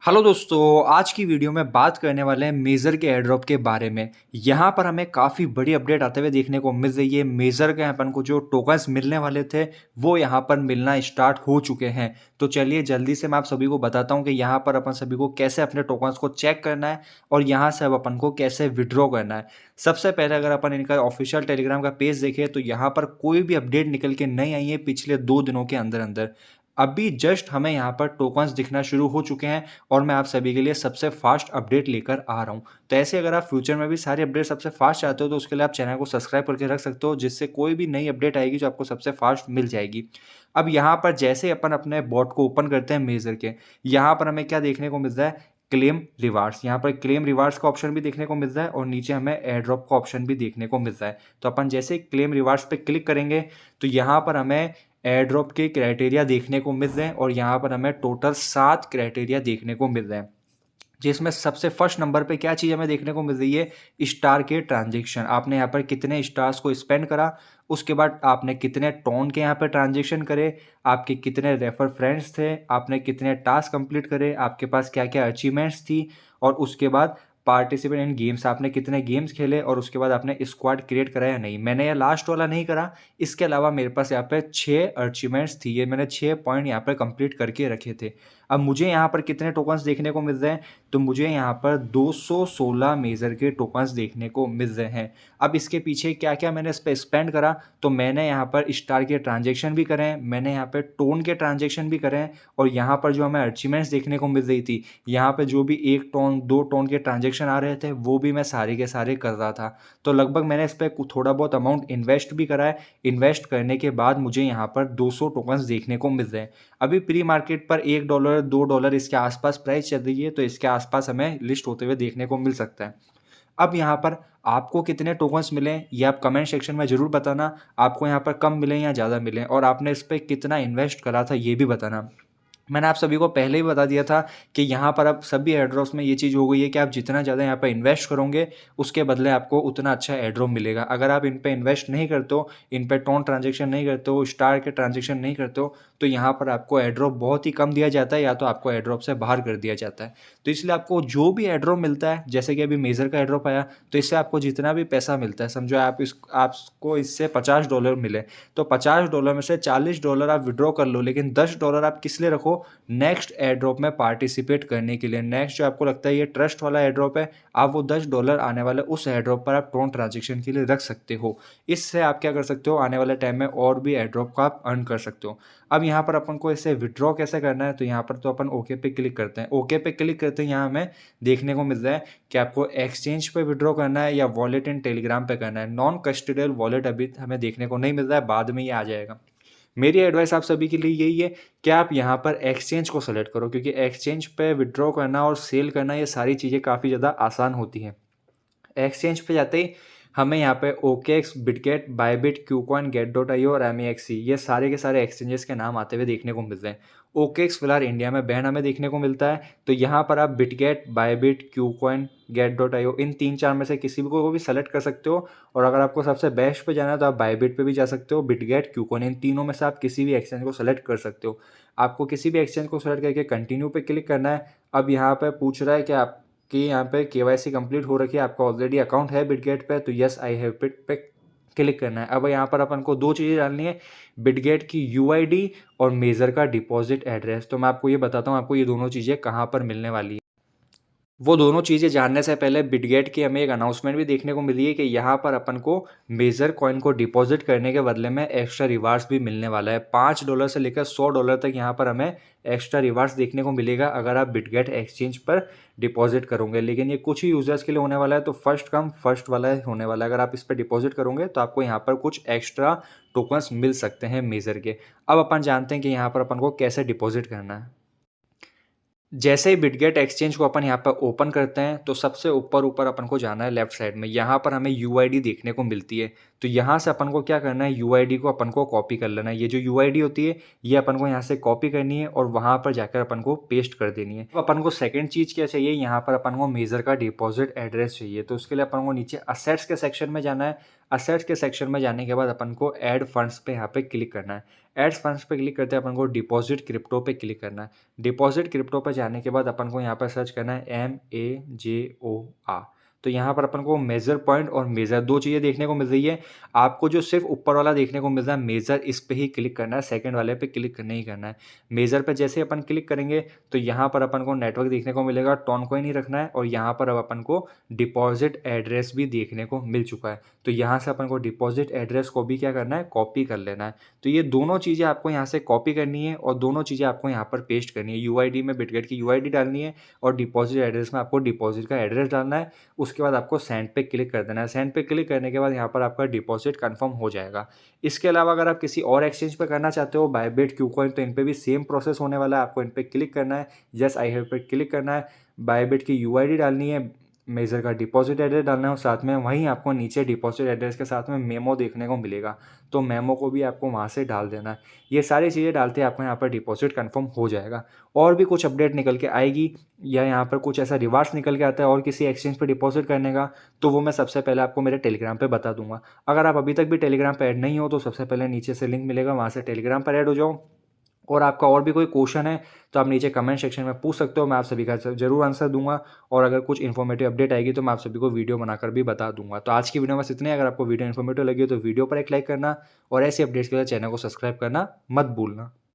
Hello दोस्तों, आज की वीडियो में बात करने वाले हैं मेजर के एयरड्रॉप के बारे में। यहाँ पर हमें काफ़ी बड़ी अपडेट आते हुए देखने को मिल रही है। मेजर के अपन को जो टोकन्स मिलने वाले थे वो यहाँ पर मिलना स्टार्ट हो चुके हैं। तो चलिए जल्दी से मैं आप सभी को बताता हूँ कि यहाँ पर अपन सभी को कैसे अपने टोकन्स को चेक करना है और यहाँ से अब अपन को कैसे विड्रॉ करना है। सबसे पहले अगर अपन इनका ऑफिशियल टेलीग्राम का पेज देखें तो यहाँ पर कोई भी अपडेट निकल के नहीं आई है पिछले 2 दिनों के अंदर अंदर। अभी जस्ट हमें यहाँ पर टोकन्स दिखना शुरू हो चुके हैं और मैं आप सभी के लिए सबसे फास्ट अपडेट लेकर आ रहा हूँ। तो ऐसे अगर आप फ्यूचर में भी सारी अपडेट सबसे फास्ट चाहते हो तो उसके लिए आप चैनल को सब्सक्राइब करके रख सकते हो, जिससे कोई भी नई अपडेट आएगी जो आपको सबसे फास्ट मिल जाएगी। अब यहाँ पर जैसे अपन अपने बॉट को ओपन करते हैं मेजर के, यहाँ पर हमें क्या देखने को मिलता है, क्लेम रिवार्ड्स। यहाँ पर क्लेम रिवार्ड्स का ऑप्शन भी देखने को मिल रहा है और नीचे हमें एयर ड्रॉप का ऑप्शन भी देखने को मिल रहा है। तो अपन जैसे क्लेम रिवार्ड्स पे क्लिक करेंगे तो यहाँ पर हमें एयर ड्रॉप के क्राइटेरिया देखने को मिल रहे हैं और यहाँ पर हमें टोटल 7 क्राइटेरिया देखने को मिल रहे हैं, जिसमें सबसे फर्स्ट नंबर पे क्या चीज़ हमें देखने को मिल रही है, स्टार के ट्रांजेक्शन। आपने यहाँ पर कितने स्टार्स को स्पेंड करा, उसके बाद आपने कितने टोन के यहाँ पर ट्रांजेक्शन करे, आपके कितने रेफर फ्रेंड्स थे, आपने कितने टास्क कंप्लीट करे, आपके पास क्या क्या अचीवमेंट्स थी, और उसके बाद पार्टिसिपेट इन गेम्स, आपने कितने गेम्स खेले, और उसके बाद आपने स्क्वाड क्रिएट करा या नहीं। मैंने ये लास्ट वाला नहीं करा। इसके अलावा मेरे पास यहाँ पे 6 अचीवमेंट्स थी, ये मैंने 6 पॉइंट यहाँ पर कंप्लीट करके रखे थे। अब मुझे यहाँ पर कितने टोकन्स देखने को मिल रहे हैं, तो मुझे यहाँ पर 216 मेजर के टोकन्स देखने को मिल रहे हैं। अब इसके पीछे क्या क्या मैंने इस पर स्पेंड करा, तो मैंने यहाँ पर स्टार के ट्रांजेक्शन भी करे हैं, मैंने यहाँ पे टोन के ट्रांजेक्शन भी करे हैं, और यहाँ पर जो हमें अचीवमेंट्स देखने को मिल रही थी, यहाँ पे जो भी 1 टोन 2 टोन के ट्रांजेक्शन आ रहे थे वो भी मैं सारे के सारे कर रहा था। तो लगभग मैंने इस पर थोड़ा बहुत अमाउंट इन्वेस्ट भी करा है। इन्वेस्ट करने के बाद मुझे यहाँ पर 200 टोकन्स देखने को मिल रहे हैं। अभी प्री मार्केट पर $1 $2 इसके आसपास प्राइस चल रही है, तो इसके आसपास हमें लिस्ट होते हुए देखने को मिल सकता है। अब यहाँ पर आपको कितने टोकन्स मिले ये आप कमेंट सेक्शन में ज़रूर बताना। आपको यहाँ पर कम मिले या ज़्यादा मिले, और आपने इस पर कितना इन्वेस्ट करा था ये भी बताना। मैंने आप सभी को पहले ही बता दिया था कि यहाँ पर अब सभी एयरड्रॉप्स में ये चीज़ हो गई है कि आप जितना ज़्यादा यहाँ पर इन्वेस्ट करोगे उसके बदले आपको उतना अच्छा एयरड्रॉप मिलेगा। अगर आप इन पे इन्वेस्ट नहीं करते हो, इन पे टोन ट्रांजेक्शन नहीं करते हो, स्टार के ट्रांजेक्शन नहीं करते हो, तो यहाँ पर आपको एयरड्रॉप बहुत ही कम दिया जाता है या तो आपको एयरड्रॉप से बाहर कर दिया जाता है। तो इसलिए आपको जो भी एयरड्रॉप मिलता है, जैसे कि अभी मेजर का एयरड्रॉप आया, तो इससे आपको जितना भी पैसा मिलता है, समझो आपको इससे $50 मिले, तो $50 में से $40 आप विड्रॉ कर लो, लेकिन $10 आप किस लिए रखो, नेक्स्ट एयर ड्रॉप में पार्टिसिपेट करने के लिए। नेक्स्ट जो आपको लगता है ये ट्रस्ट वाला एयर ड्रॉप है, आप वो $10 आने वाले उस एयर ड्रॉप पर आप टोन ट्रांजेक्शन के लिए रख सकते हो। इससे आप क्या कर सकते हो, आने वाले टाइम में और भी एयर ड्रॉप का आप अर्न कर सकते हो। अब यहाँ पर अपन को इसे विड्रॉ कैसे करना है, तो यहाँ पर तो अपन ओके पे क्लिक करते हैं। ओके पे क्लिक करते हैं, यहाँ हमें देखने को मिल रहा है कि आपको एक्सचेंज पे विड्रॉ करना है या वॉलेट इन टेलीग्राम पे करना है। नॉन कस्टोडियल वॉलेट अभी हमें देखने को नहीं मिल रहा है, बाद में ये आ जाएगा। मेरी एडवाइस आप सभी के लिए यही है कि आप यहाँ पर एक्सचेंज को सेलेक्ट करो, क्योंकि एक्सचेंज पे विड्रॉ करना और सेल करना ये सारी चीज़ें काफ़ी ज़्यादा आसान होती हैं। एक्सचेंज पे जाते ही हमें यहाँ पे ओकेएक्स, बिटगेट, बायबिट, क्यूकॉइन, गेट.io और एमईएक्सी ये सारे के सारे एक्सचेंजेस के नाम आते हुए देखने को मिल रहे हैं। ओकेएक्स फिलहाल इंडिया में बैन हमें देखने को मिलता है, तो यहाँ पर आप बिटगेट, बायबिट, क्यूकॉइन, गेट.io इन 3-4 में से किसी भी को भी सेलेक्ट कर सकते हो। और अगर आपको सबसे बेस्ट पे जाना है तो आप बायबिट पे भी जा सकते हो, बिटगेट, क्यूकॉइन इन तीनों में से आप किसी भी एक्सचेंज को सेलेक्ट कर सकते हो। आपको किसी भी एक्सचेंज को सेलेक्ट करके कंटिन्यू पे क्लिक करना है। अब यहाँ पे पूछ रहा है कि आप कि यहाँ पे केवाईसी कंप्लीट हो रखी है, आपका ऑलरेडी अकाउंट है बिटगेट पे, तो यस आई हैव इट पे क्लिक करना है। अब यहाँ पर अपन को 2 चीज़ें डालनी है, बिटगेट की यूआईडी और मेजर का डिपॉजिट एड्रेस। तो मैं आपको ये बताता हूँ आपको ये दोनों चीज़ें कहाँ पर मिलने वाली है। वो दोनों चीज़ें जानने से पहले बिटगेट की हमें एक अनाउंसमेंट भी देखने को मिली है कि यहाँ पर अपन को मेजर कॉइन को डिपॉजिट करने के बदले में एक्स्ट्रा रिवार्ड्स भी मिलने वाला है। $5 से लेकर $100 तक यहाँ पर हमें एक्स्ट्रा रिवार्ड्स देखने को मिलेगा अगर आप बिटगेट एक्सचेंज पर डिपॉजिट करोगे। लेकिन ये कुछ ही यूजर्स के लिए होने वाला है, तो फर्स्ट कम फर्स्ट वाला होने वाला है। अगर आप इस पर डिपॉजिट करोगे तो आपको यहाँ पर कुछ एक्स्ट्रा टोकन्स मिल सकते हैं मेजर के। अब अपन जानते हैं कि यहाँ पर अपन को कैसे डिपॉजिट करना है। जैसे ही बिटगेट एक्सचेंज को अपन यहाँ पर ओपन करते हैं तो सबसे ऊपर ऊपर अपन को जाना है लेफ्ट साइड में, यहाँ पर हमें यूआईडी देखने को मिलती है। तो यहाँ से अपन को क्या करना है, यूआईडी को अपन को कॉपी कर लेना है। ये जो यूआईडी होती है ये अपन को यहाँ से कॉपी करनी है और वहाँ पर जाकर अपन को पेस्ट कर देनी है। अब अपन को सेकंड चीज़ क्या चाहिए, यहाँ पर अपन को मेजर का डिपॉजिट एड्रेस चाहिए। तो उसके लिए अपन को नीचे असेट्स के सेक्शन में जाना है। असेट्स के सेक्शन में जाने के बाद अपन को ऐड फंड्स पे यहाँ पे क्लिक करना है। एड्स फंड्स पे क्लिक करते हैं अपन को डिपॉजिट क्रिप्टो पे क्लिक करना है। डिपॉजिट क्रिप्टो पे जाने के बाद अपन को यहाँ पर सर्च करना है MAJOR। तो यहाँ पर अपन को मेजर पॉइंट और मेजर दो चीज़ें देखने को मिल रही है। आपको जो सिर्फ ऊपर वाला देखने को मिल रहा है मेजर, इस पे ही क्लिक करना है, सेकंड वाले पे क्लिक नहीं करना है। मेजर पे जैसे अपन क्लिक करेंगे तो यहाँ पर अपन को नेटवर्क देखने को मिलेगा, टोन कॉइन ही रखना है और यहाँ पर अब अपन को डिपॉजिट एड्रेस भी देखने को मिल चुका है। तो यहाँ से अपन को डिपॉजिट एड्रेस को भी क्या करना है, कॉपी कर लेना है। तो ये दोनों चीज़ें आपको यहाँ से कॉपी करनी है और दोनों चीज़ें आपको यहाँ पर पेस्ट करनी है। यूआईडी में बिटगेट की यूआईडी डालनी है और डिपॉजिट एड्रेस में आपको डिपॉजिट का एड्रेस डालना है। उसके बाद आपको सेंड पे क्लिक कर देना है। सेंड पे क्लिक करने के बाद यहाँ पर आपका डिपॉजिट कंफर्म हो जाएगा। इसके अलावा अगर आप किसी और एक्सचेंज पे करना चाहते हो, बायबिट, क्यूकॉइन, तो इन पे भी सेम प्रोसेस होने वाला है। आपको इन पे क्लिक करना है, यस आई हैव पे क्लिक करना है, बायबिट की यूआईडी डालनी है, मेजर का डिपॉजिट एड्रेस डालना है और साथ में वहीं आपको नीचे डिपॉजिट एड्रेस के साथ में मेमो देखने को मिलेगा। तो मेमो को भी आपको वहाँ से डाल देना है। ये सारी चीज़ें डालते आपको यहाँ पर डिपॉजिट कंफर्म हो जाएगा। और भी कुछ अपडेट निकल के आएगी या यहाँ पर कुछ ऐसा रिवार्ड्स निकल के आता है और किसी एक्सचेंज पे डिपॉजिट करने का, तो वो मैं सबसे पहले आपको मेरे टेलीग्राम पे बता दूंगा। अगर आप अभी तक भी टेलीग्राम पे ऐड नहीं हो तो सबसे पहले नीचे से लिंक मिलेगा, वहाँ से टेलीग्राम पर ऐड हो जाओ। और आपका और भी कोई क्वेश्चन है तो आप नीचे कमेंट सेक्शन में पूछ सकते हो, मैं आप सभी का जरूर आंसर दूंगा। और अगर कुछ इन्फॉर्मेटिव अपडेट आएगी तो मैं आप सभी को वीडियो बनाकर भी बता दूंगा। तो आज की वीडियो में बस इतने। अगर आपको वीडियो इन्फॉर्मेटिव लगी हो तो वीडियो पर एक लाइक करना और ऐसी अपडेट्स के लिए चैनल को सब्सक्राइब करना मत भूलना।